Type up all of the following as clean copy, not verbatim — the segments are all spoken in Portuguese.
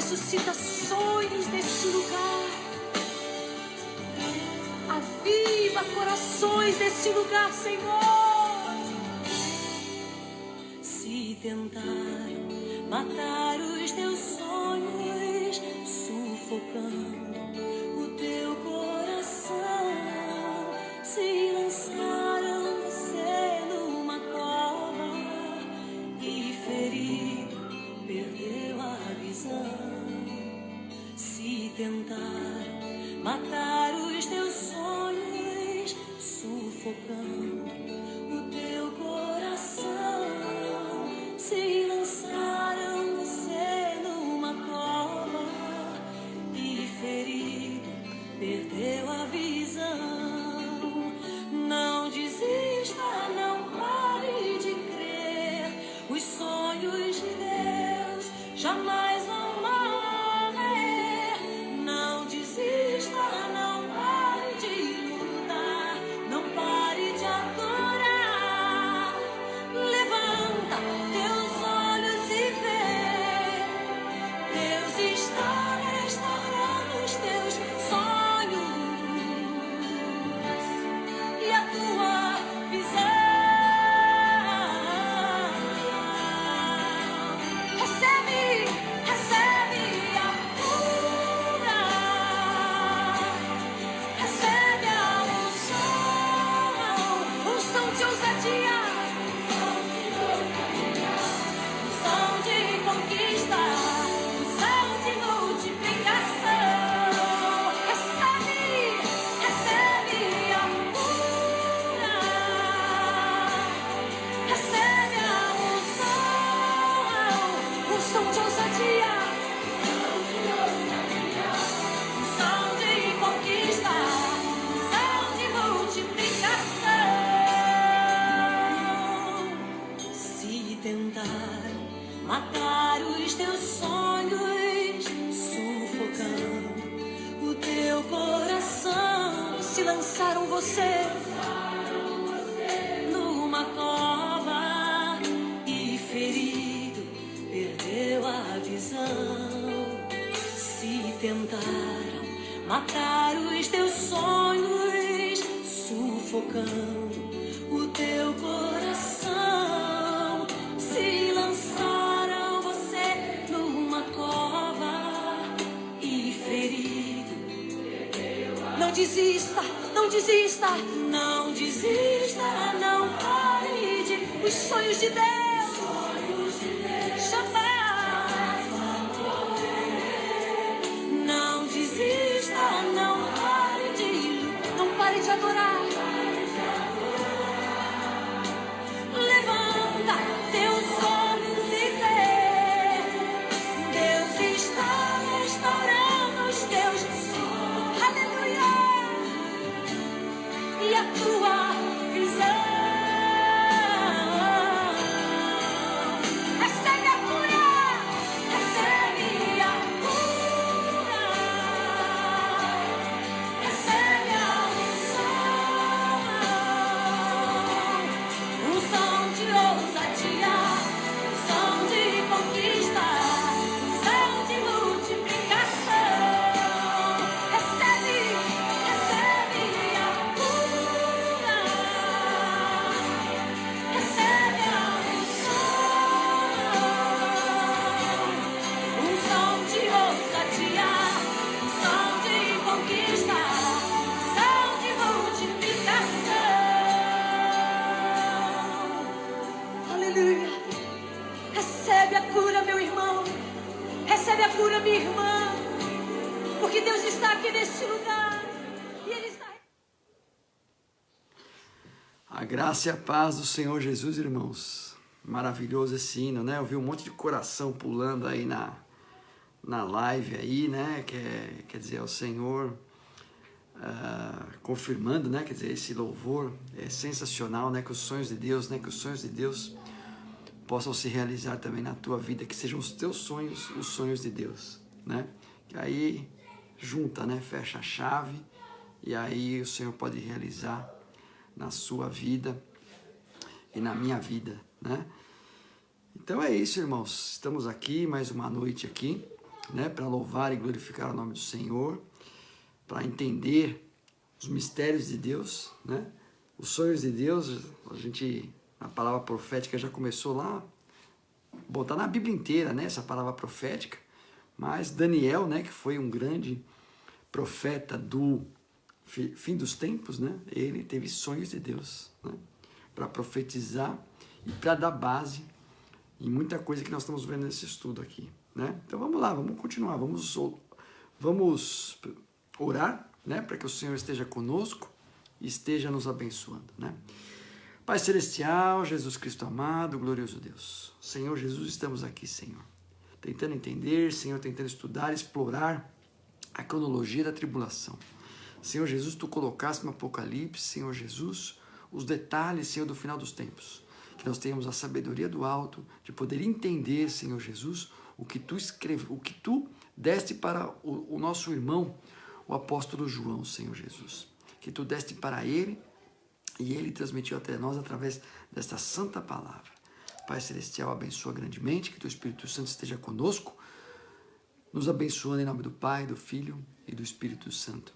Ressuscita sonhos neste lugar. Aviva corações neste lugar, Senhor. Se tentaram matar os teus sonhos, sufocando o teu coração, se lançaram você numa cova e ferido perdeu a visão. Se tentaram matar os teus sonhos, sufocando o teu coração, se lançaram você numa cova e ferido perdeu a visão. Não desista, não pare de crer. Os sonhos de Deus jamais vão morrer. Não desista, não pare de lutar, não pare de adorar. Levanta teus olhos e vê. Deus está restaurando os teus sonhos e a tua visão. Recebe, recebe a cura, recebe a unção de ousadia, unção de conquista, unção de multiplicação. Recebe, recebe a cura, recebe a unção de ousadia, unção de conquista, unção de multiplicação. Se tentaram matar os teus sonhos, sufocando o teu coração, se lançaram você numa cova e ferido perdeu a visão. Se tentaram matar os teus sonhos, sufocando o teu coração, se lançaram você numa cova e ferido. Não desista, não desista, não desista, não pare de. Os sonhos de Deus jamais. Não desista, não pare de adorar. Levanta teus olhos e vê. Deus está restaurando os teus sonhos. Aleluia! E a tua visão. Recebe a cura, recebe a cura, recebe a unção de ousadia, unção de conquista, unção de multiplicação. Recebe, recebe a cura, recebe a unção de ousadia, unção de conquista, unção de multiplicação. Aleluia. Recebe a cura, meu irmão. Recebe a cura, minha irmã. Porque Deus está aqui neste lugar. E Ele está. A graça e a paz do Senhor Jesus, irmãos. Maravilhoso esse hino, né? Eu vi um monte de coração pulando aí na live aí, né? Quer dizer, o Senhor confirmando, né? Quer dizer, esse louvor é sensacional, né? Que os sonhos de Deus, né? Que os sonhos de Deus possam se realizar também na tua vida, que sejam os teus sonhos, os sonhos de Deus, né? Que aí junta, né? Fecha a chave e aí o Senhor pode realizar na sua vida e na minha vida, né? Então é isso, irmãos. Estamos aqui, mais uma noite aqui, né, para louvar e glorificar o nome do Senhor, para entender os mistérios de Deus, né? Os sonhos de Deus. A palavra profética já começou lá, botar na Bíblia inteira, né, essa palavra profética. Mas Daniel, né, que foi um grande profeta do fim dos tempos, né, ele teve sonhos de Deus, né, para profetizar e para dar base em muita coisa que nós estamos vendo nesse estudo aqui, né? Então vamos lá, vamos continuar, vamos orar, né, para que o Senhor esteja conosco e esteja nos abençoando, né? Pai Celestial, Jesus Cristo amado, glorioso Deus, Senhor Jesus, estamos aqui, Senhor, tentando entender, Senhor, tentando estudar, explorar a cronologia da tribulação. Senhor Jesus, Tu colocaste no Apocalipse, Senhor Jesus, os detalhes, Senhor, do final dos tempos. Que nós tenhamos a sabedoria do alto, de poder entender, Senhor Jesus, o que Tu deste para o nosso irmão, o apóstolo João, Senhor Jesus. Que Tu deste para ele e ele transmitiu até nós através desta santa palavra. Pai Celestial, abençoa grandemente, que Teu Espírito Santo esteja conosco, nos abençoando em nome do Pai, do Filho e do Espírito Santo.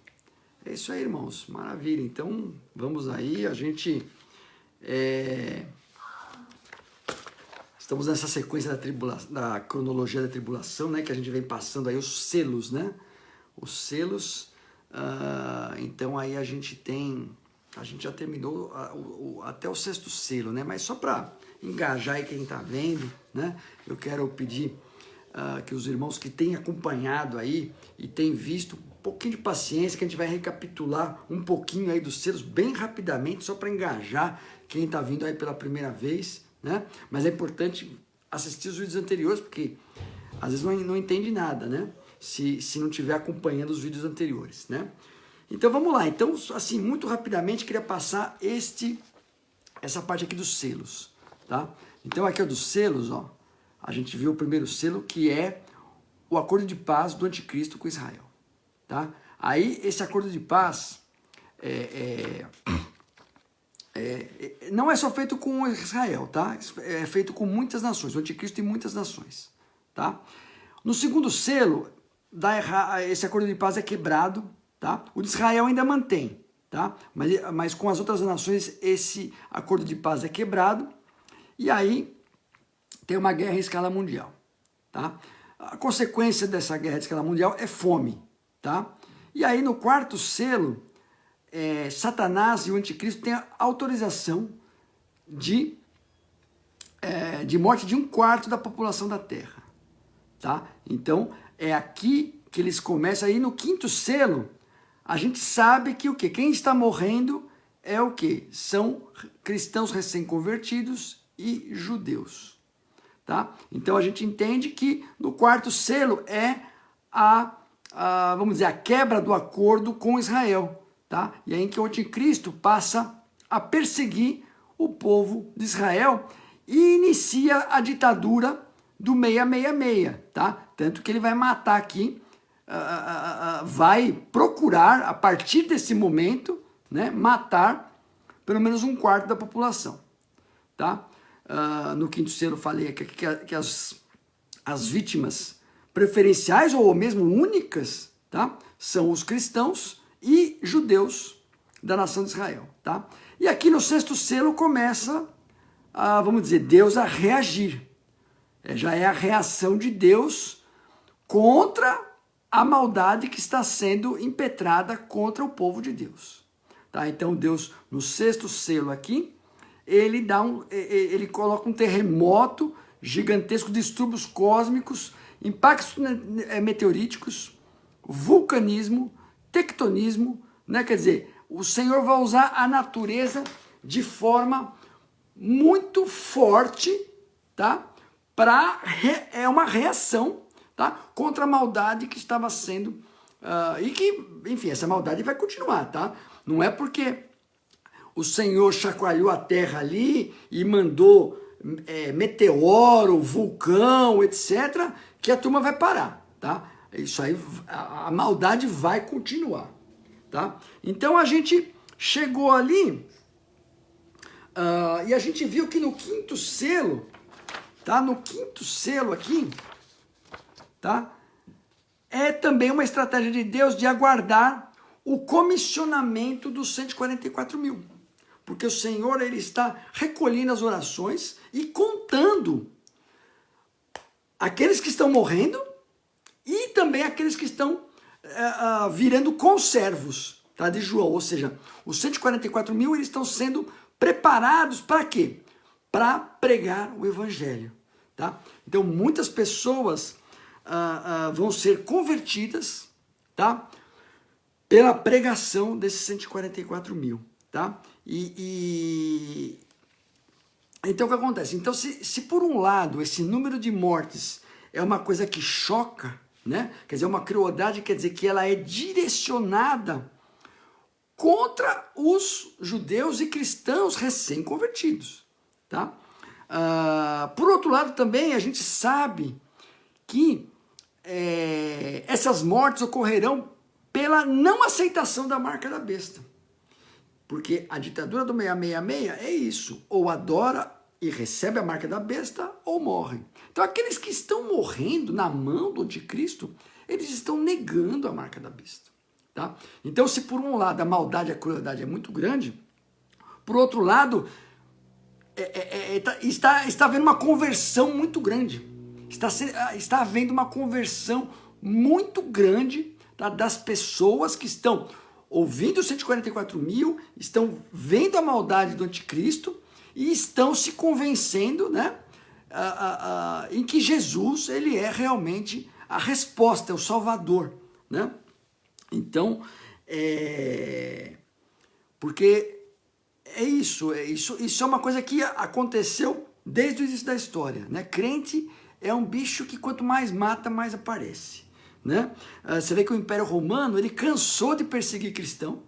É isso aí, irmãos, maravilha. Então, vamos aí, estamos nessa sequência da cronologia da tribulação, né, que a gente vem passando aí os selos, né, os selos. Então aí a gente já terminou até o 6º selo, né, mas só para engajar aí quem está vendo, né, eu quero pedir que os irmãos que têm acompanhado aí e têm visto, um pouquinho de paciência, que a gente vai recapitular um pouquinho aí dos selos bem rapidamente, só para engajar quem está vindo aí pela primeira vez, né? Mas é importante assistir os vídeos anteriores, porque às vezes não entende nada, né? Se não estiver acompanhando os vídeos anteriores, né? Então vamos lá. Então, assim, muito rapidamente, queria passar essa parte aqui dos selos, tá? Então aqui, ó, dos selos, ó, a gente viu o primeiro selo, que é o acordo de paz do anticristo com Israel, tá? Aí, esse acordo de paz não é só feito com Israel, tá? É feito com muitas nações, o anticristo em muitas nações, tá? No segundo selo, esse acordo de paz é quebrado, tá? O de Israel ainda mantém, tá? Mas com as outras nações, esse acordo de paz é quebrado, e aí tem uma guerra em escala mundial, tá? A consequência dessa guerra em escala mundial é fome, tá? E aí no quarto selo, Satanás e o anticristo têm a autorização de morte de 1/4 da população da Terra, tá? Então é aqui que eles começam. Aí no quinto selo, a gente sabe que o quê? Quem está morrendo é o quê? São cristãos recém-convertidos e judeus, tá? Então a gente entende que no quarto selo é vamos dizer, a quebra do acordo com Israel, tá? E aí em que o anticristo passa a perseguir o povo de Israel e inicia a ditadura do 666, tá? Tanto que ele vai matar aqui, vai procurar, a partir desse momento, né, matar pelo menos 1/4 da população, tá? No quinto selo falei que as vítimas preferenciais ou mesmo únicas, tá, são os cristãos e judeus da nação de Israel, tá? E aqui no sexto selo começa, vamos dizer, Deus a reagir. Já é a reação de Deus contra a maldade que está sendo impetrada contra o povo de Deus, tá? Então Deus, no sexto selo aqui, ele coloca um terremoto gigantesco, distúrbios cósmicos, impactos meteoríticos, vulcanismo, tectonismo, né? Quer dizer, o Senhor vai usar a natureza de forma muito forte, tá? É uma reação, tá? Contra a maldade que estava sendo, e que, enfim, essa maldade vai continuar, tá? Não é porque o Senhor chacoalhou a terra ali e mandou meteoro, vulcão, etc., que a turma vai parar, tá? Isso aí, a maldade vai continuar, tá? Então a gente chegou ali e a gente viu que no quinto selo, tá? No quinto selo aqui, tá? é também uma estratégia de Deus de aguardar o comissionamento dos 144 mil. Porque o Senhor, ele está recolhendo as orações e contando aqueles que estão morrendo e também aqueles que estão virando conservos, tá, de João. Ou seja, os 144 mil eles estão sendo preparados para quê? Para pregar o evangelho. Tá? Então, muitas pessoas vão ser convertidas, tá? Pela pregação desses 144 mil. Tá? Então, o que acontece? Então, se por um lado esse número de mortes é uma coisa que choca, né? Quer dizer, uma crueldade, quer dizer que ela é direcionada contra os judeus e cristãos recém-convertidos. Tá? Por outro lado, também a gente sabe que essas mortes ocorrerão pela não aceitação da marca da besta. Porque a ditadura do 666 é isso, ou adora e recebe a marca da besta, ou morre. Então aqueles que estão morrendo na mão do anticristo, eles estão negando a marca da besta. Tá? Então se por um lado a maldade e a crueldade é muito grande, por outro lado está havendo uma conversão muito grande. Está havendo uma conversão muito grande, tá, das pessoas que estão ouvindo os 144 mil, estão vendo a maldade do anticristo e estão se convencendo, né, em que Jesus, ele é realmente a resposta, é o Salvador, né? Então, porque isso é uma coisa que aconteceu desde o início da história, né? Crente é um bicho que quanto mais mata, mais aparece, né? Você vê que o Império Romano, ele cansou de perseguir cristão,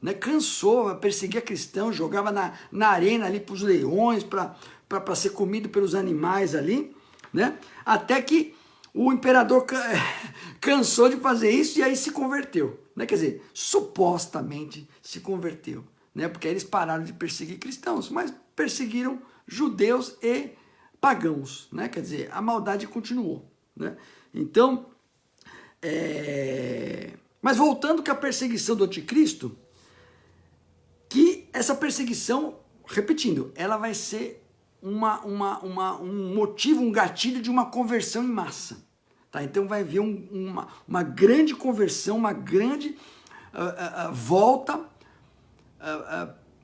né? Cansou, perseguia cristão, jogava na arena ali para os leões, para ser comido pelos animais ali, né? Até que o imperador cansou de fazer isso e aí se converteu, né? Quer dizer, supostamente se converteu, né? Porque aí eles pararam de perseguir cristãos, mas perseguiram judeus e pagãos, né? Quer dizer, a maldade continuou, né? Então, mas voltando com a perseguição do anticristo, que essa perseguição, repetindo, ela vai ser um motivo, um gatilho de uma conversão em massa. Tá? Então vai haver uma grande conversão, uma grande volta,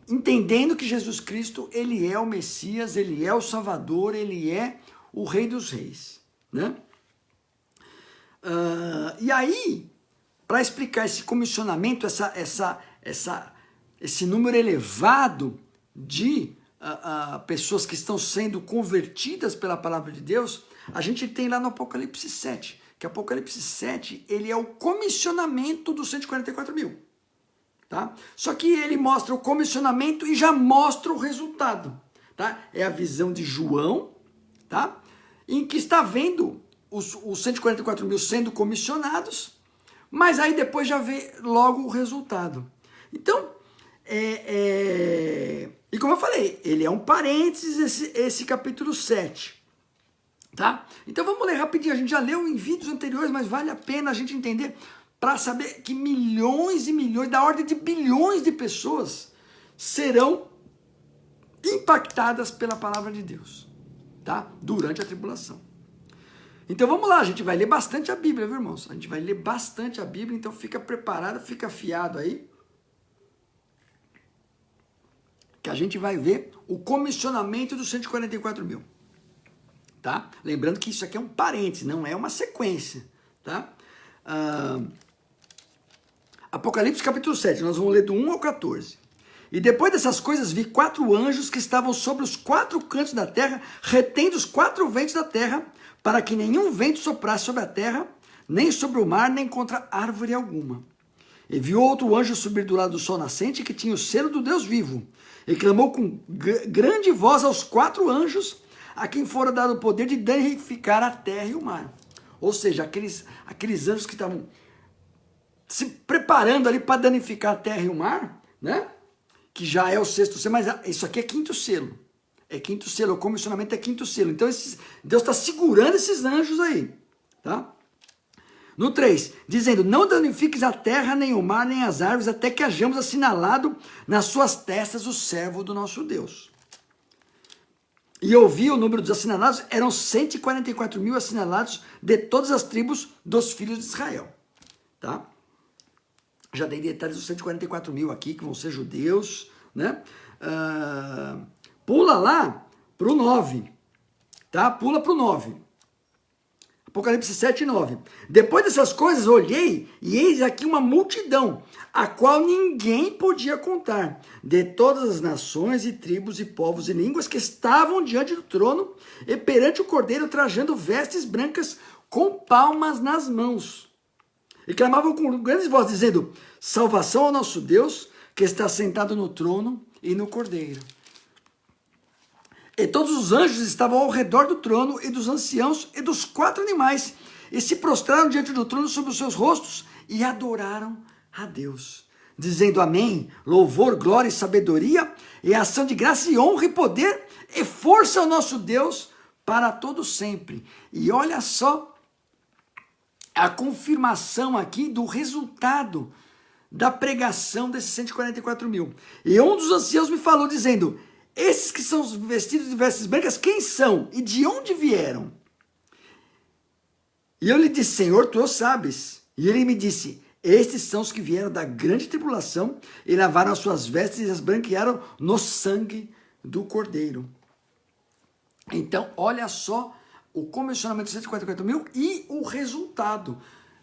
entendendo que Jesus Cristo, ele é o Messias, ele é o Salvador, ele é o Rei dos Reis, né? E aí, para explicar esse comissionamento, esse número elevado de pessoas que estão sendo convertidas pela palavra de Deus, a gente tem lá no Apocalipse 7, que Apocalipse 7, ele é o comissionamento dos 144 mil. Tá? Só que ele mostra o comissionamento e já mostra o resultado. Tá? É a visão de João, tá? Em que está vendo os 144 mil sendo comissionados, mas aí depois já vê logo o resultado. Então, e como eu falei, ele é um parênteses, esse capítulo 7. Tá? Então vamos ler rapidinho, a gente já leu em vídeos anteriores, mas vale a pena a gente entender, para saber que milhões e milhões, da ordem de bilhões de pessoas serão impactadas pela palavra de Deus, tá? Durante a tribulação. Então vamos lá, a gente vai ler bastante a Bíblia, viu, irmãos? A gente vai ler bastante a Bíblia, então fica preparado, fica afiado aí, que a gente vai ver o comissionamento dos 144 mil. Tá? Lembrando que isso aqui é um parênteses, não é uma sequência. Tá? Apocalipse capítulo 7, nós vamos ler do 1 ao 14. E depois dessas coisas vi 4 anjos que estavam sobre os 4 cantos da terra, retendo os 4 ventos da terra, para que nenhum vento soprasse sobre a terra, nem sobre o mar, nem contra árvore alguma. E vi outro anjo subir do lado do sol nascente, que tinha o selo do Deus vivo, e clamou com grande voz aos 4 anjos, a quem fora dado o poder de danificar a terra e o mar. Ou seja, aqueles anjos que estavam se preparando ali para danificar a terra e o mar, né? Que já é o 6º selo, mas isso aqui é 5º selo. É 5º selo, o comissionamento é 5º selo. Então Deus está segurando esses anjos aí, tá? No 3, dizendo, não danifiques a terra, nem o mar, nem as árvores, até que hajamos assinalado nas suas testas o servo do nosso Deus. E ouvi o número dos assinalados, eram 144 mil assinalados de todas as tribos dos filhos de Israel. Tá? Já dei detalhes dos 144 mil aqui, que vão ser judeus, né? Pula lá para o 9, tá? Pula para o 9. Apocalipse 7, 9. Depois dessas coisas, olhei, e eis aqui uma multidão, a qual ninguém podia contar, de todas as nações e tribos e povos e línguas que estavam diante do trono e perante o Cordeiro, trajando vestes brancas com palmas nas mãos. E clamavam com grandes vozes, dizendo, salvação ao nosso Deus, que está sentado no trono e no Cordeiro. E todos os anjos estavam ao redor do trono e dos anciãos e dos 4 animais, e se prostraram diante do trono sobre os seus rostos e adoraram a Deus, dizendo amém, louvor, glória e sabedoria, e ação de graça e honra e poder e força ao nosso Deus para todo sempre. E olha só a confirmação aqui do resultado da pregação desses 144 mil. E um dos anciãos me falou dizendo, esses que são vestidos de vestes brancas, quem são e de onde vieram? E eu lhe disse, Senhor, tu o sabes. E ele me disse, estes são os que vieram da grande tribulação e lavaram as suas vestes e as branquearam no sangue do Cordeiro. Então, olha só o comissionamento de 144 mil e o resultado.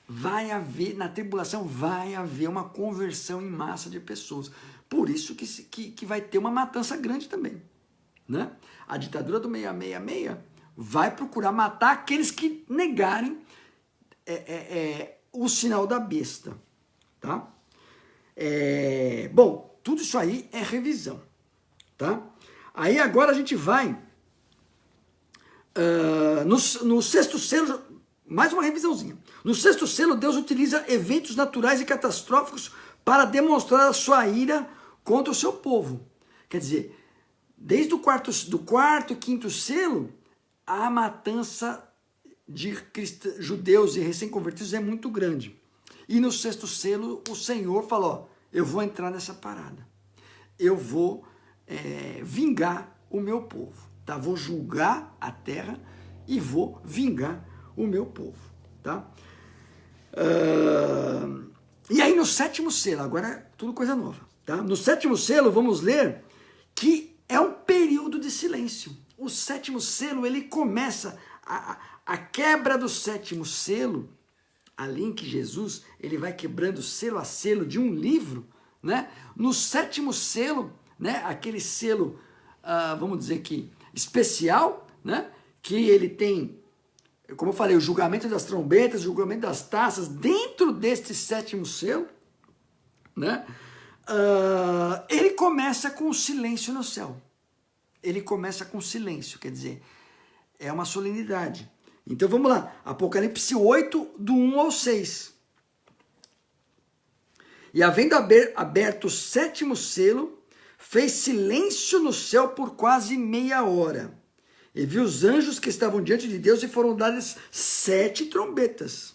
Vai haver, na tribulação, vai haver uma conversão em massa de pessoas. Por isso que vai ter uma matança grande também. Né? A ditadura do 666 vai procurar matar aqueles que negarem o sinal da besta. Tá? Bom, tudo isso aí é revisão. Tá? Aí agora a gente vai no sexto selo, mais uma revisãozinha. No sexto selo, Deus utiliza eventos naturais e catastróficos para demonstrar a sua ira contra o seu povo. Quer dizer, desde o quarto e quinto selo, a matança de judeus e recém-convertidos é muito grande. E no sexto selo, o Senhor falou, eu vou entrar nessa parada. Eu vou vingar o meu povo. Tá? Vou julgar a terra e vou vingar o meu povo. Tá? E aí no sétimo selo, agora é tudo coisa nova. Tá? No sétimo selo, vamos ler que é um período de silêncio. O sétimo selo, ele começa, a quebra do sétimo selo, ali em que Jesus ele vai quebrando selo a selo de um livro, né? No sétimo selo, né? Aquele selo, vamos dizer que especial, né? Que ele tem, como eu falei, o julgamento das trombetas, o julgamento das taças, dentro deste sétimo selo, né? Ele começa com silêncio no céu. Ele começa com silêncio, quer dizer, é uma solenidade. Então vamos lá, Apocalipse 8, do 1 ao 6. E havendo aberto o sétimo selo, fez silêncio no céu por quase meia hora. E viu os anjos que estavam diante de Deus e foram dadas 7 trombetas.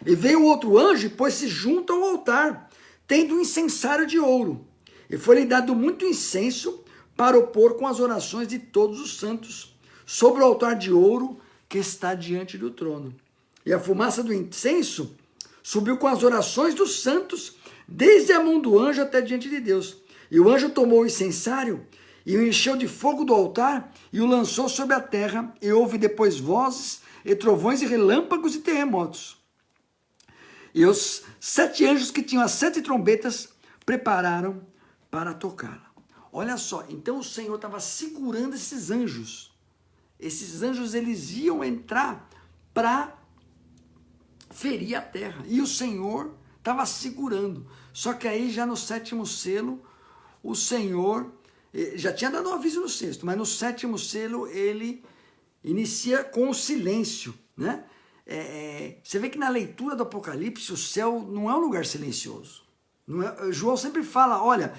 E veio outro anjo e pôs-se junto ao altar, tendo um incensário de ouro. E foi-lhe dado muito incenso para opor com as orações de todos os santos sobre o altar de ouro que está diante do trono. E a fumaça do incenso subiu com as orações dos santos, desde a mão do anjo até diante de Deus. E o anjo tomou o incensário e o encheu de fogo do altar e o lançou sobre a terra, e houve depois vozes e trovões e relâmpagos e terremotos. E os 7 anjos que tinham as 7 trombetas prepararam para tocá-la. Olha só, então o Senhor estava segurando esses anjos. Esses anjos, eles iam entrar para ferir a terra. E o Senhor estava segurando. Só que aí já no sétimo selo, o Senhor já tinha dado um aviso no sexto, mas no sétimo selo ele inicia com o silêncio, né? Você vê que na leitura do Apocalipse o céu não é um lugar silencioso. Não é? João sempre fala, olha,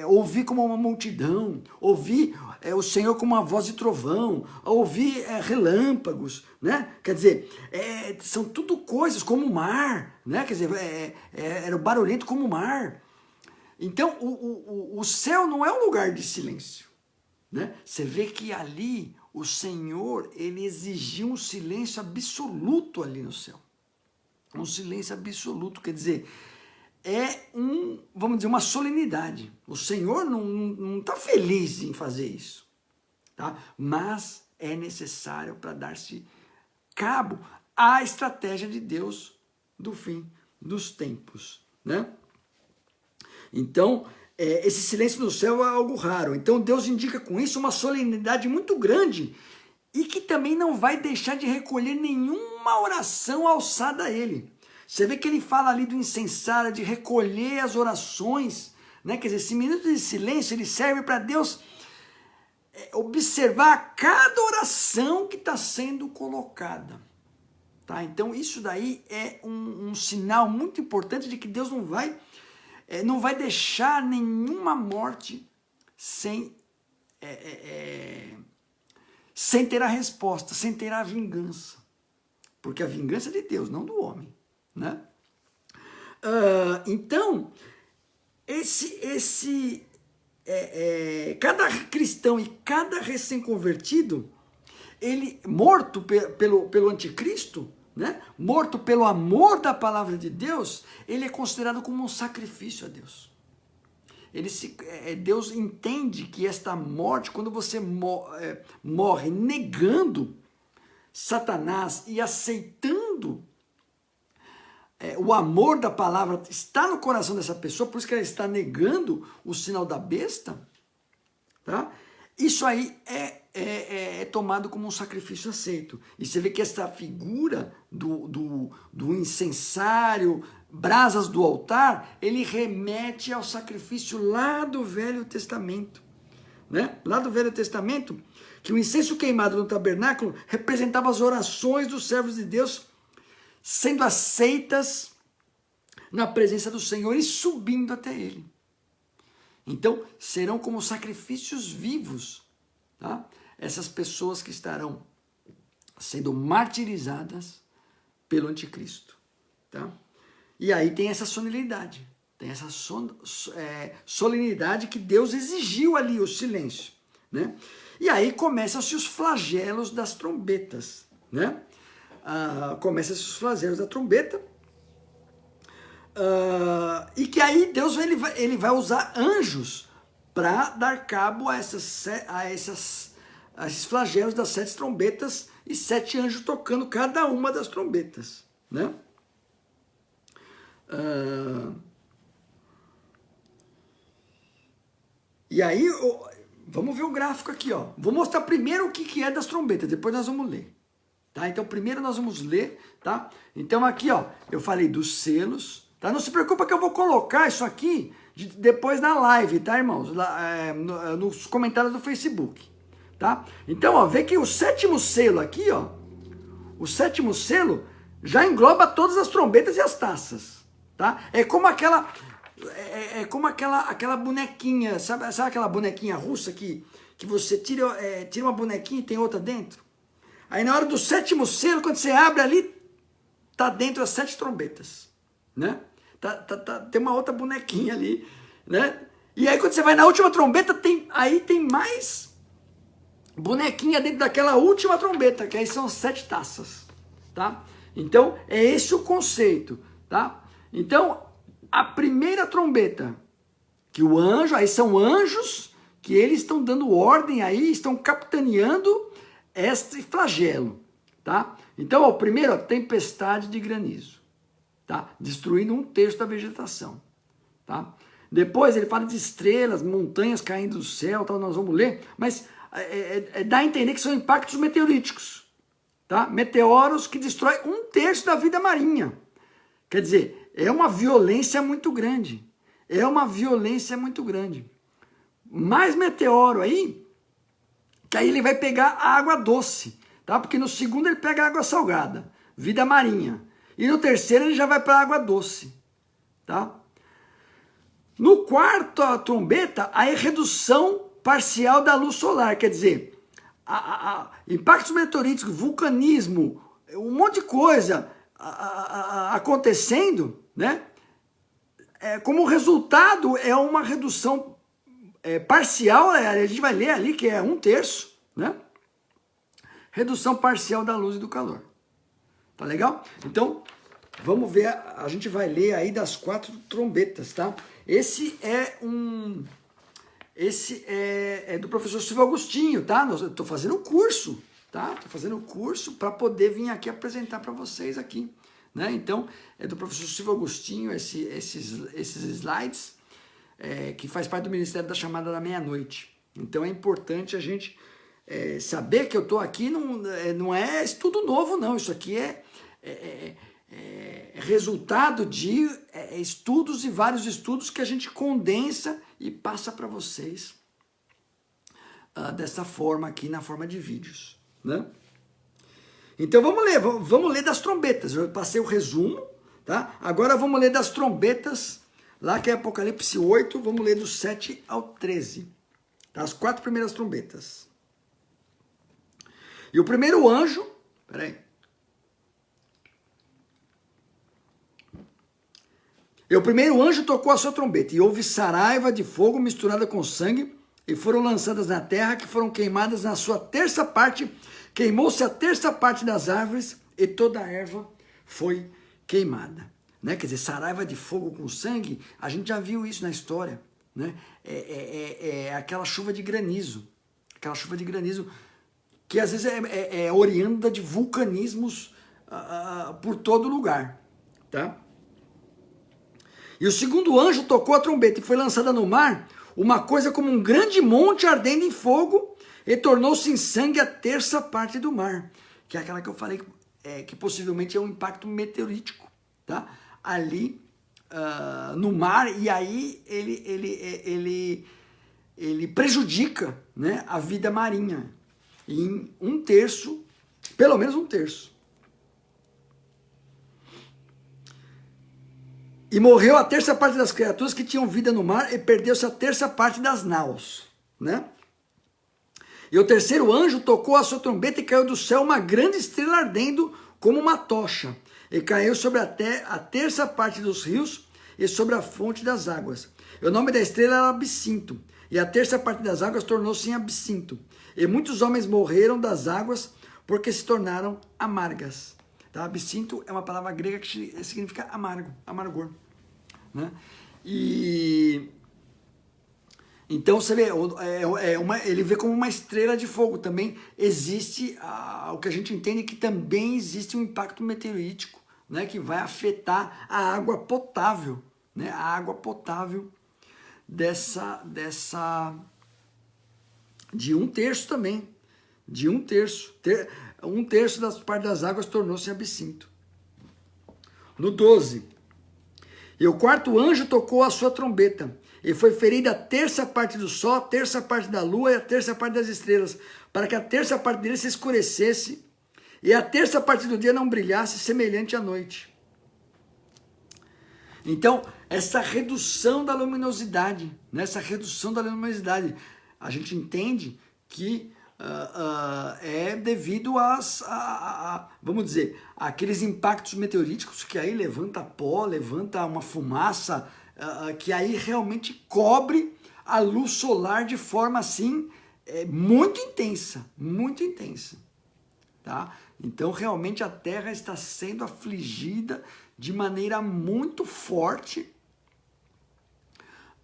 ouvi como uma multidão, ouvi o Senhor como uma voz de trovão, ouvi relâmpagos, né? Quer dizer, são tudo coisas como o mar, né? Quer dizer, era barulhento como o mar. Então, o céu não é um lugar de silêncio, né? Você vê que ali o Senhor, ele exigiu um silêncio absoluto ali no céu. Um silêncio absoluto, quer dizer, vamos dizer, uma solenidade. O Senhor não está feliz em fazer isso, tá? Mas é necessário para dar-se cabo à estratégia de Deus do fim dos tempos, né? Então, esse silêncio no céu é algo raro. Então, Deus indica com isso uma solenidade muito grande e que também não vai deixar de recolher nenhuma oração alçada a Ele. Você vê que ele fala ali do incensário, de recolher as orações, né? Quer dizer, esse minuto de silêncio, ele serve para Deus observar cada oração que está sendo colocada. Tá? Então, isso daí é um sinal muito importante de que Deus não vai deixar nenhuma morte sem ter a resposta, sem ter a vingança. Porque a vingança é de Deus, não do homem. Né? Então, cada cristão e cada recém-convertido, ele morto pelo anticristo, né? Morto pelo amor da palavra de Deus, ele é considerado como um sacrifício a Deus. Deus entende que esta morte, quando você morre negando Satanás e aceitando o amor da palavra está no coração dessa pessoa, por isso que ela está negando o sinal da besta, tá? Isso aí é tomado como um sacrifício aceito. E você vê que essa figura do incensário, brasas do altar, ele remete ao sacrifício lá do Velho Testamento. Né? Lá do Velho Testamento, que o incenso queimado no tabernáculo representava as orações dos servos de Deus sendo aceitas na presença do Senhor e subindo até Ele. Então, serão como sacrifícios vivos, tá? Essas pessoas que estarão sendo martirizadas pelo anticristo. Tá? E aí tem essa solenidade, tem essa solenidade que Deus exigiu ali, o silêncio. Né? E aí começam-se os flagelos das trombetas, né? Começa-se os flagelos da trombeta, e que aí Deus ele vai usar anjos para dar cabo a esses flagelos das 7 trombetas e 7 anjos tocando cada uma das trombetas, né? E aí, vamos ver o gráfico aqui, ó. Vou mostrar primeiro o que é das trombetas, depois nós vamos ler. Tá? Então, primeiro nós vamos ler, tá? Então, aqui, ó, eu falei dos selos, tá? Não se preocupa que eu vou colocar isso aqui depois na live, tá, irmãos? Nos comentários do Facebook, tá? Então, ó, vê que o 7º selo aqui, ó, o 7º selo já engloba todas as trombetas e as taças, tá? É como aquela bonequinha, sabe aquela bonequinha russa que você tira uma bonequinha e tem outra dentro? Aí na hora do 7º selo, quando você abre ali, tá dentro as 7 trombetas, né? Tem uma outra bonequinha ali, né? E aí quando você vai na última trombeta, tem mais bonequinha dentro daquela última trombeta, que aí são 7 taças, tá? Então, é esse o conceito, tá? Então, a primeira trombeta, que o anjo, aí são anjos que eles estão dando ordem aí, estão capitaneando este flagelo, tá? Então, ó, primeiro, ó, tempestade de granizo, tá? Destruindo 1/3 da vegetação, tá? Depois ele fala de estrelas, montanhas caindo do céu, tal, nós vamos ler, mas dá a entender que são impactos meteoríticos, tá? Meteoros que destroem 1/3 da vida marinha. Quer dizer, é uma violência muito grande. É uma violência muito grande. Mais meteoro aí, que aí ele vai pegar a água doce, tá? Porque no segundo ele pega a água salgada, vida marinha. E no terceiro ele já vai para a água doce, tá? No quarto a trombeta, aí é redução parcial da luz solar, quer dizer, impactos meteoríticos, vulcanismo, um monte de coisa acontecendo, né? Como resultado é uma redução parcial, a gente vai ler ali que é 1/3, né? Redução parcial da luz e do calor. Tá legal? Então, vamos ver, a gente vai ler aí das 4 trombetas, tá? Esse é do professor Silvio Agostinho, tá? Eu tô fazendo o curso, tá? Tô fazendo o curso para poder vir aqui apresentar para vocês aqui, né? Então, é do professor Silvio Agostinho esses slides, que faz parte do Ministério da Chamada da Meia-Noite. Então, é importante a gente saber que eu tô aqui, não é estudo novo, não. Isso aqui é resultado de estudos e vários estudos que a gente condensa e passa para vocês dessa forma aqui, na forma de vídeos, né? Então vamos ler das trombetas. Eu passei o resumo, tá? Agora vamos ler das trombetas, lá que é Apocalipse 8, vamos ler do 7 ao 13, tá? As 4 primeiras trombetas. E o primeiro anjo, peraí. E o primeiro anjo tocou a sua trombeta, e houve saraiva de fogo misturada com sangue, e foram lançadas na terra, que foram queimadas na sua terça parte, queimou-se a terça parte das árvores, e toda a erva foi queimada. Né? Quer dizer, saraiva de fogo com sangue, a gente já viu isso na história. Né? Aquela chuva de granizo, que às vezes é oriunda de vulcanismos por todo lugar. Tá? E o segundo anjo tocou a trombeta e foi lançada no mar uma coisa como um grande monte ardendo em fogo e tornou-se em sangue a terça parte do mar. Que é aquela que eu falei que possivelmente é um impacto meteorítico, tá? Ali no mar, e aí ele prejudica, né, a vida marinha em 1/3, pelo menos 1/3. E morreu a terça parte das criaturas que tinham vida no mar, e perdeu-se a terça parte das naus, né? E o terceiro anjo tocou a sua trombeta, e caiu do céu uma grande estrela ardendo como uma tocha, e caiu sobre a terça parte dos rios e sobre a fonte das águas. E o nome da estrela era Absinto, e a terça parte das águas tornou-se em absinto. E muitos homens morreram das águas, porque se tornaram amargas. Tá? Absinto é uma palavra grega que significa amargo, amargor. Né? E então você vê, ele vê como uma estrela de fogo. Também existe o que a gente entende, que também existe um impacto meteorítico, né, que vai afetar a água potável, né, a água potável de 1/3 também, de 1/3, 1/3 das partes das águas tornou-se absinto. No 12, e o quarto anjo tocou a sua trombeta, e foi ferida a terça parte do sol, a terça parte da lua e a terça parte das estrelas, para que a terça parte dele se escurecesse, e a terça parte do dia não brilhasse, semelhante à noite. Então, essa redução da luminosidade, né? A gente entende que é devido vamos dizer, aqueles impactos meteoríticos que aí levanta pó, levanta uma fumaça, que aí realmente cobre a luz solar de forma assim muito intensa, tá? Então realmente a Terra está sendo afligida de maneira muito forte,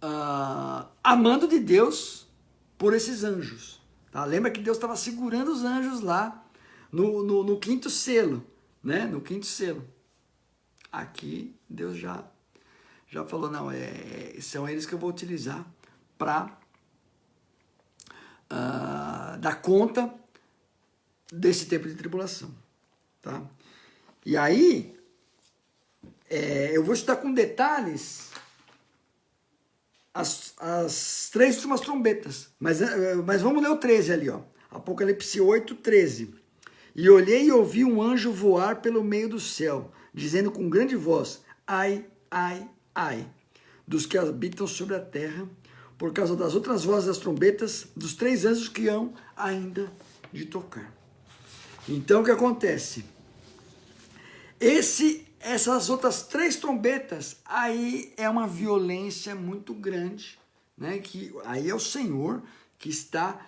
a mando de Deus por esses anjos. Tá? Lembra que Deus estava segurando os anjos lá no quinto selo, né? No quinto selo. Aqui Deus já falou, não, são eles que eu vou utilizar para dar conta desse tempo de tribulação. Tá? E aí, eu vou estudar com detalhes as 3 últimas trombetas, mas vamos ler o 13 ali, ó. Apocalipse 8, 13. E olhei e ouvi um anjo voar pelo meio do céu, dizendo com grande voz: ai, ai, ai, dos que habitam sobre a terra, por causa das outras vozes das trombetas, dos 3 anjos que hão ainda de tocar. Então o que acontece? Essas outras 3 trombetas, aí é uma violência muito grande, né? Que aí é o Senhor que está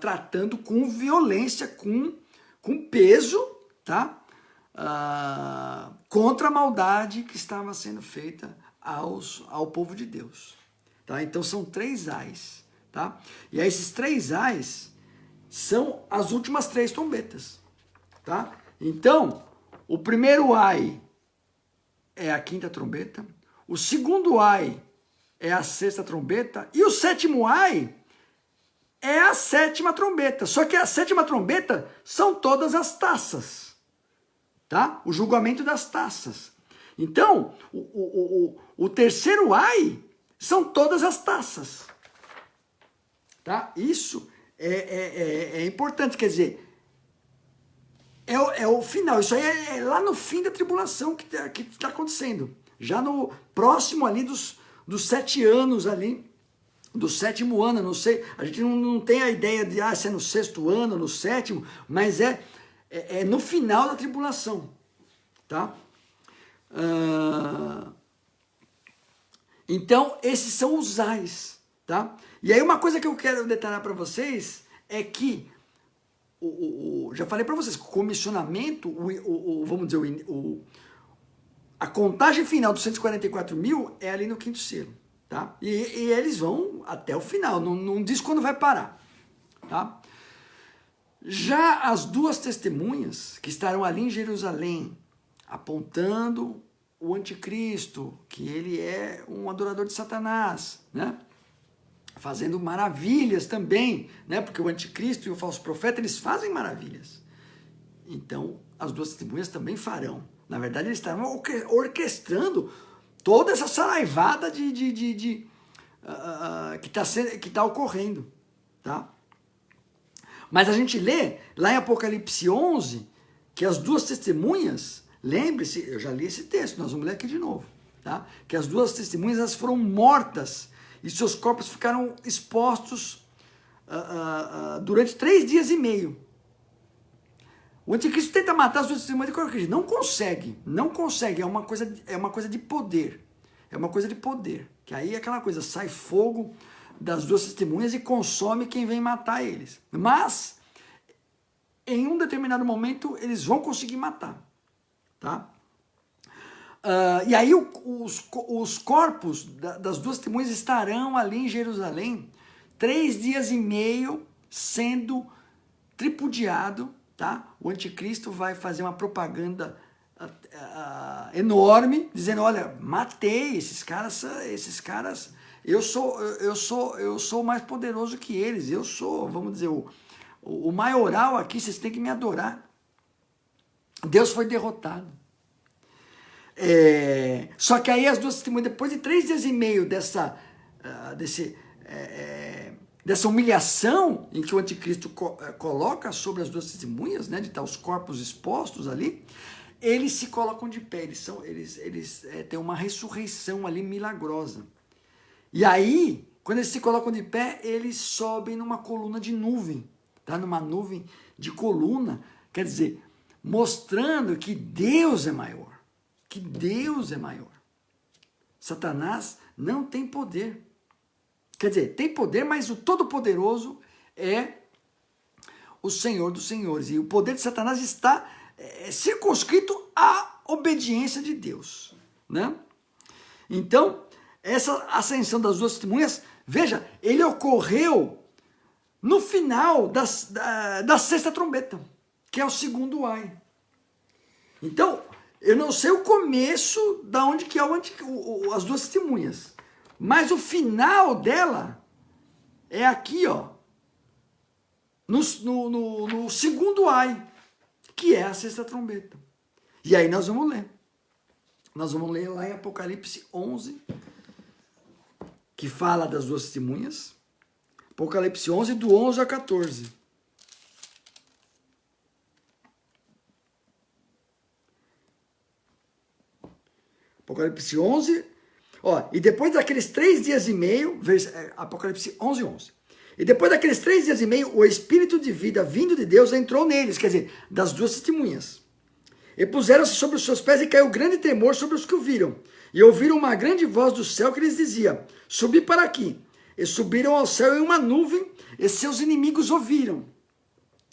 tratando com violência, com peso, tá? Contra a maldade que estava sendo feita ao povo de Deus. Tá? Então são 3 ais. Tá? E aí esses 3 ais são as últimas 3 trombetas. Tá? Então, o primeiro ai é a 5ª trombeta, o segundo ai é a 6ª trombeta, e o 7º ai é a 7ª trombeta. Só que a 7ª trombeta são todas as taças. Tá? O julgamento das taças. Então, o terceiro ai são todas as taças. Tá? Isso é importante, quer dizer, é o final. Isso aí é lá no fim da tribulação que está acontecendo. Já no próximo ali dos 7 anos ali, do 7º ano, não sei, a gente não tem a ideia de se é no 6º ano, no 7º, mas é no final da tribulação, tá? Então, esses são os ais, tá? E aí uma coisa que eu quero detalhar para vocês é que, já falei para vocês, que o comissionamento, vamos dizer, a contagem final dos 144 mil é ali no 5º selo, tá? E eles vão até o final, não diz quando vai parar, tá? Já as 2 testemunhas que estarão ali em Jerusalém, apontando o anticristo, que ele é um adorador de Satanás, né? Fazendo maravilhas também, né? Porque o anticristo e o falso profeta, eles fazem maravilhas. Então, as 2 testemunhas também farão. Na verdade, eles estarão orquestrando toda essa saraivada que está ocorrendo, tá? Mas a gente lê lá em Apocalipse 11 que as 2 testemunhas, lembre-se, eu já li esse texto, nós vamos ler aqui de novo, tá? Que as 2 testemunhas, elas foram mortas e seus corpos ficaram expostos durante 3 dias e meio. O anticristo tenta matar as 2 testemunhas de qualquer jeito, não consegue, é uma coisa de poder, que aí é aquela coisa, sai fogo das 2 testemunhas e consome quem vem matar eles. Mas, em um determinado momento, eles vão conseguir matar. Tá? E aí os corpos das 2 testemunhas estarão ali em Jerusalém 3 dias e meio sendo tripudiado. Tá? O anticristo vai fazer uma propaganda enorme, dizendo, olha, matei esses caras, eu sou mais poderoso que eles, eu sou, vamos dizer, o maioral aqui, vocês têm que me adorar. Deus foi derrotado. Só que aí as 2 testemunhas, depois de 3 dias e meio dessa humilhação em que o anticristo coloca sobre as 2 testemunhas, né, de estar os corpos expostos ali, eles se colocam de pé, eles têm uma ressurreição ali milagrosa. E aí, quando eles se colocam de pé, eles sobem numa coluna de nuvem, tá? Numa nuvem de coluna, quer dizer, mostrando que Deus é maior, Satanás não tem poder. Quer dizer, tem poder, mas o Todo-Poderoso é o Senhor dos Senhores. E o poder de Satanás está circunscrito à obediência de Deus, né? Então, essa ascensão das 2 testemunhas, veja, ele ocorreu no final da 6ª trombeta, que é o 2º ai. Então, eu não sei o começo da onde que é as 2 testemunhas, mas o final dela é aqui, ó, no 2º ai, que é a 6ª trombeta. E aí nós vamos ler. Nós vamos ler lá em Apocalipse 11, que fala das 2 testemunhas. Apocalipse 11, do 11 a 14. Apocalipse 11, E depois daqueles 3 dias e meio, Apocalipse 11:11. E depois daqueles 3 dias e meio, o Espírito de vida vindo de Deus entrou neles, quer dizer, das 2 testemunhas. E puseram-se sobre os seus pés e caiu grande temor sobre os que o viram. E ouviram uma grande voz do céu que lhes dizia: subi para aqui. E subiram ao céu em uma nuvem, e seus inimigos ouviram.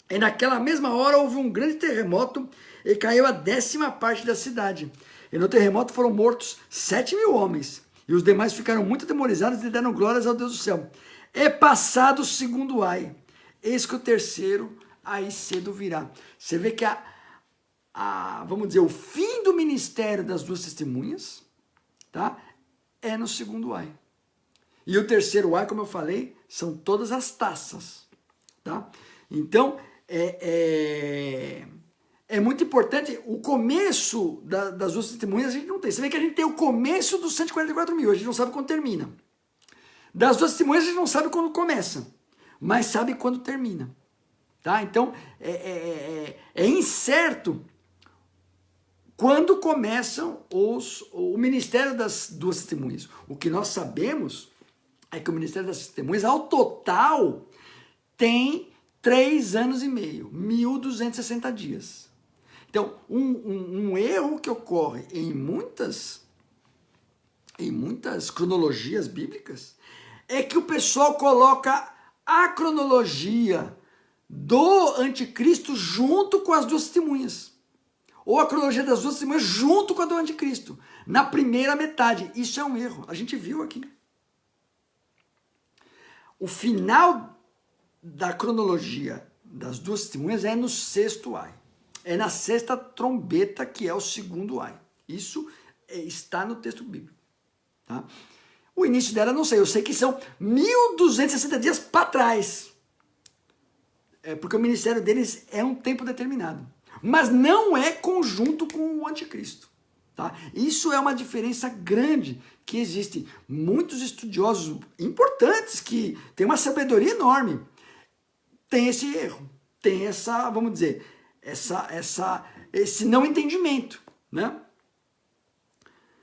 E naquela mesma hora houve um grande terremoto, e caiu a 10ª parte da cidade. E no terremoto foram mortos 7.000 homens. E os demais ficaram muito atemorizados e deram glórias ao Deus do céu. É passado o segundo ai. Eis que o terceiro aí cedo virá. Você vê que vamos dizer, o fim do ministério das 2 testemunhas, tá? É no segundo ai. E o terceiro ai, como eu falei, são todas as taças, tá? Então, é muito importante. O começo das 2 testemunhas a gente não tem. Você vê que a gente tem o começo dos 144.000, a gente não sabe quando termina. Das 2 testemunhas a gente não sabe quando começa, mas sabe quando termina, tá? Então, é incerto quando começam o ministério das 2 testemunhas. O que nós sabemos é que o ministério das testemunhas, ao total, tem 3 anos e meio, 1.260 dias. Então, um erro que ocorre em muitas cronologias bíblicas é que o pessoal coloca a cronologia do anticristo junto com as 2 testemunhas. Ou a cronologia das 2 testemunhas junto com a do anticristo. Na primeira metade. Isso é um erro. A gente viu aqui. O final da cronologia das 2 testemunhas é no 6º ai. É na 6ª trombeta, que é o segundo ai. Isso está no texto bíblico. Tá? O início dela eu não sei. Eu sei que são 1.260 dias para trás. Porque o ministério deles é um tempo determinado. Mas não é conjunto com o anticristo. Tá? Isso é uma diferença grande que existe. Muitos estudiosos importantes que têm uma sabedoria enorme têm esse erro, tem essa, vamos dizer, esse não entendimento, né?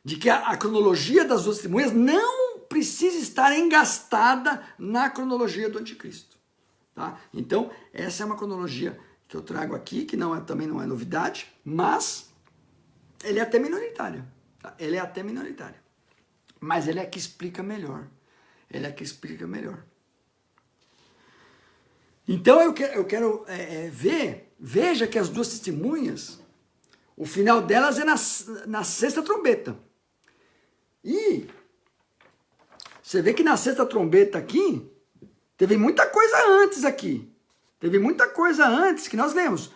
De que a cronologia das 2 testemunhas não precisa estar engastada na cronologia do anticristo. Tá? Então, essa é uma cronologia que eu trago aqui, que também não é novidade, mas ele é até minoritário. Tá? Ele é até minoritário. Mas ele é que explica melhor. Ele é que explica melhor. Então eu quero veja que as 2 testemunhas, o final delas é na 6ª trombeta. E você vê que na 6ª trombeta aqui, teve muita coisa antes aqui. Teve muita coisa antes que nós lemos.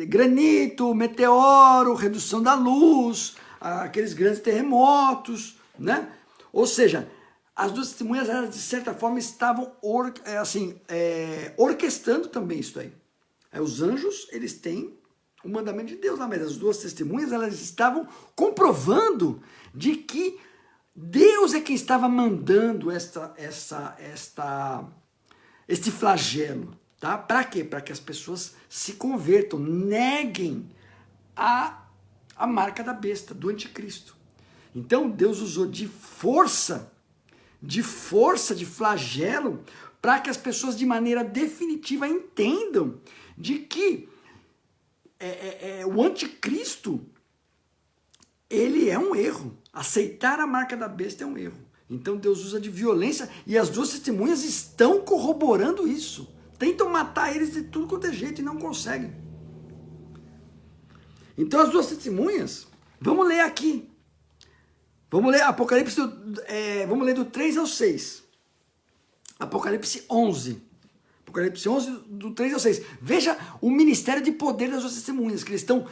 Granito, meteoro, redução da luz, aqueles grandes terremotos, né? Ou seja, as 2 testemunhas, elas, de certa forma, estavam orquestrando também isso aí. Os anjos, eles têm o mandamento de Deus lá, mas as 2 testemunhas, elas estavam comprovando de que Deus é quem estava mandando este flagelo, tá? Para quê? Para que as pessoas se convertam, neguem a marca da besta, do anticristo. Então Deus usou de força, de flagelo, para que as pessoas de maneira definitiva entendam de que o anticristo, ele é um erro. Aceitar a marca da besta é um erro. Então Deus usa de violência e as 2 testemunhas estão corroborando isso. Tentam matar eles de tudo quanto é jeito e não conseguem. Então as 2 testemunhas, vamos ler aqui. Vamos ler Apocalipse, vamos ler do 3 ao 6. Apocalipse 11. Apocalipse 11, do 3 ao 6. Veja o ministério de poder das 2 testemunhas, que eles estão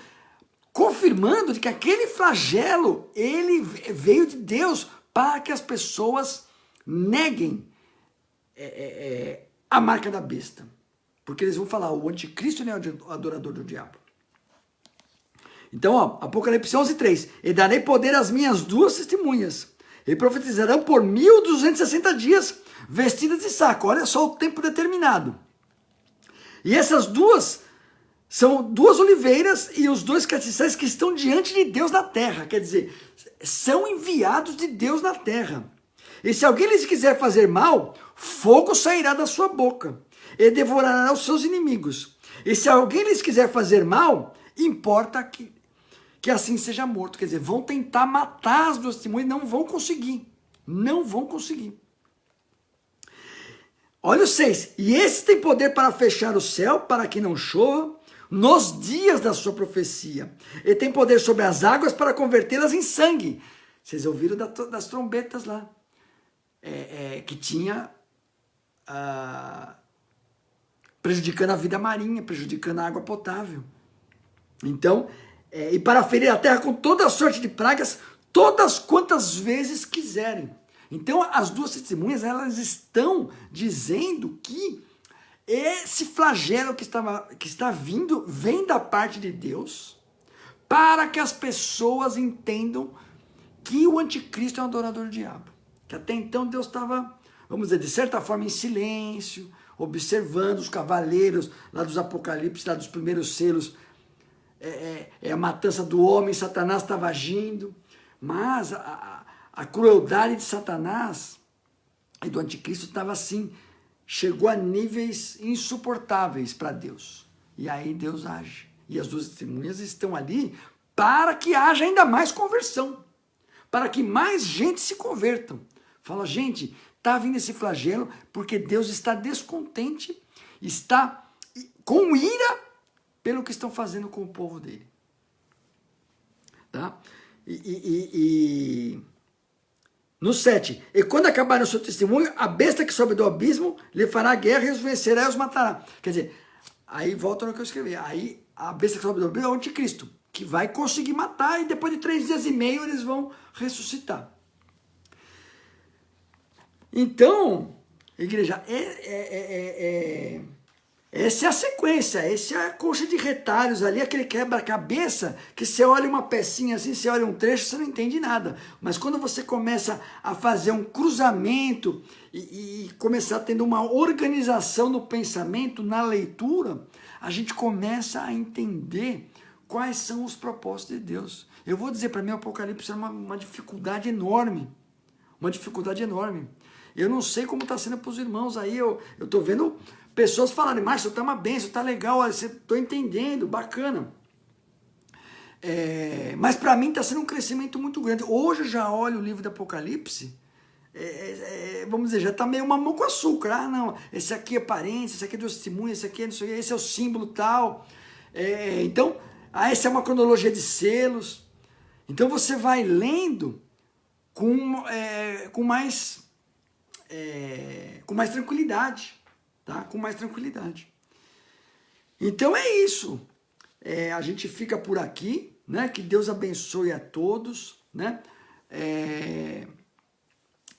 confirmando de que aquele flagelo, ele veio de Deus para que as pessoas neguem a marca da besta. Porque eles vão falar, o anticristo não é o adorador do diabo. Então, Apocalipse 11, 3. E darei poder às minhas 2 testemunhas, e profetizarão por 1.260 dias, vestidas de saco. Olha só o tempo determinado. E essas 2 são duas oliveiras e os dois castiçais que estão diante de Deus na terra. Quer dizer, são enviados de Deus na terra. E se alguém lhes quiser fazer mal, fogo sairá da sua boca e devorará os seus inimigos. E se alguém lhes quiser fazer mal, importa que assim seja morto. Quer dizer, vão tentar matar as duas testemunhas e não vão conseguir. Não vão conseguir. Olha o 6. E esse tem poder para fechar o céu, para que não chova, nos dias da sua profecia. Ele tem poder sobre as águas para convertê-las em sangue. Vocês ouviram das trombetas lá. Que tinha prejudicando a vida marinha, prejudicando a água potável. Então, e para ferir a terra com toda sorte de pragas, todas quantas vezes quiserem. Então, as duas testemunhas, elas estão dizendo que esse flagelo que está vindo, vem da parte de Deus, para que as pessoas entendam que o anticristo é um adorador do diabo. Que até então Deus estava, vamos dizer, de certa forma em silêncio, observando os cavaleiros lá dos Apocalipse, lá dos primeiros selos, a matança do homem, Satanás estava agindo, mas a crueldade de Satanás e do anticristo estava assim, chegou a níveis insuportáveis para Deus. E aí Deus age. E as duas testemunhas estão ali para que haja ainda mais conversão, para que mais gente se convertam. Fala, gente, está vindo esse flagelo porque Deus está descontente, está com ira pelo que estão fazendo com o povo dele. Tá? No 7, e quando acabar o seu testemunho, a besta que sobe do abismo lhe fará guerra e os vencerá e os matará. Quer dizer, aí volta no que eu escrevi, aí a besta que sobe do abismo é o anticristo, que vai conseguir matar e depois de 3 dias e meio eles vão ressuscitar. Então, igreja, essa é a sequência, essa é a coxa de retalhos ali, aquele quebra-cabeça que você olha uma pecinha assim, você olha um trecho, você não entende nada. Mas quando você começa a fazer um cruzamento e começar tendo uma organização no pensamento, na leitura, a gente começa a entender quais são os propósitos de Deus. Eu vou dizer, para mim o Apocalipse é uma dificuldade enorme, uma dificuldade enorme. Eu não sei como está sendo para os irmãos aí, eu estou vendo pessoas falarem, Márcio, está uma benção, está legal, estou entendendo, bacana. Mas para mim está sendo um crescimento muito grande. Hoje eu já olho o livro do Apocalipse, vamos dizer, já está meio mamão com açúcar. Ah, não, esse aqui é parente, esse aqui é do testemunho, esse aqui é não sei, esse é o símbolo tal. Então, essa é uma cronologia de selos. Então você vai lendo com mais tranquilidade, tá? Com mais tranquilidade. Então é isso. A gente fica por aqui, né? Que Deus abençoe a todos, né?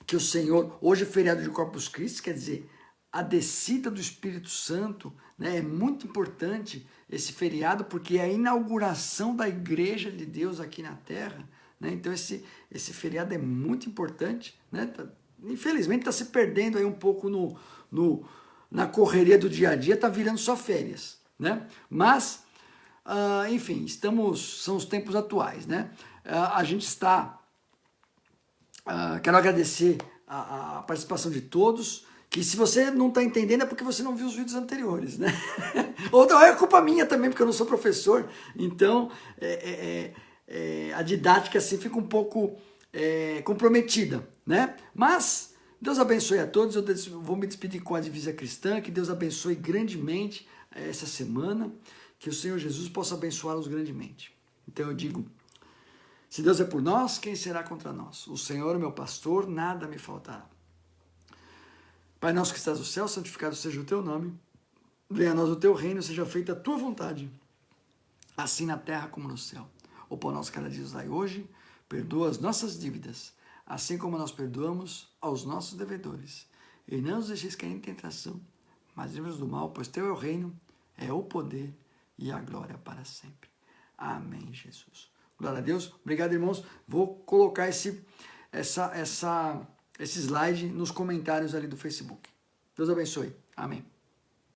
Que o Senhor, hoje é feriado de Corpus Christi, quer dizer, a descida do Espírito Santo, né? É muito importante esse feriado, porque é a inauguração da igreja de Deus aqui na terra, né? Então esse feriado é muito importante, né? Infelizmente está se perdendo aí um pouco na correria do dia a dia, está virando só férias, né? Mas, enfim, são os tempos atuais, né? A gente está, quero agradecer a participação de todos, que se você não está entendendo é porque você não viu os vídeos anteriores, né? Ou é culpa minha também, porque eu não sou professor, então a didática assim fica um pouco comprometida, né? Mas Deus abençoe a todos. Eu vou me despedir com a divisa cristã. Que Deus abençoe grandemente essa semana, que o Senhor Jesus possa abençoá-los grandemente. Então eu digo, se Deus é por nós, quem será contra nós? O Senhor é meu pastor, nada me faltará. Pai nosso que estás no céu, santificado seja o teu nome, venha a nós o teu reino, seja feita a tua vontade, assim na terra como no céu. O pão nosso cada dia nos dai hoje, perdoa as nossas dívidas, assim como nós perdoamos aos nossos devedores. E não nos deixeis cair em tentação, mas livra-nos do mal, pois teu é o reino, é o poder e a glória para sempre. Amém, Jesus. Glória a Deus. Obrigado, irmãos. Vou colocar esse slide nos comentários ali do Facebook. Deus abençoe. Amém.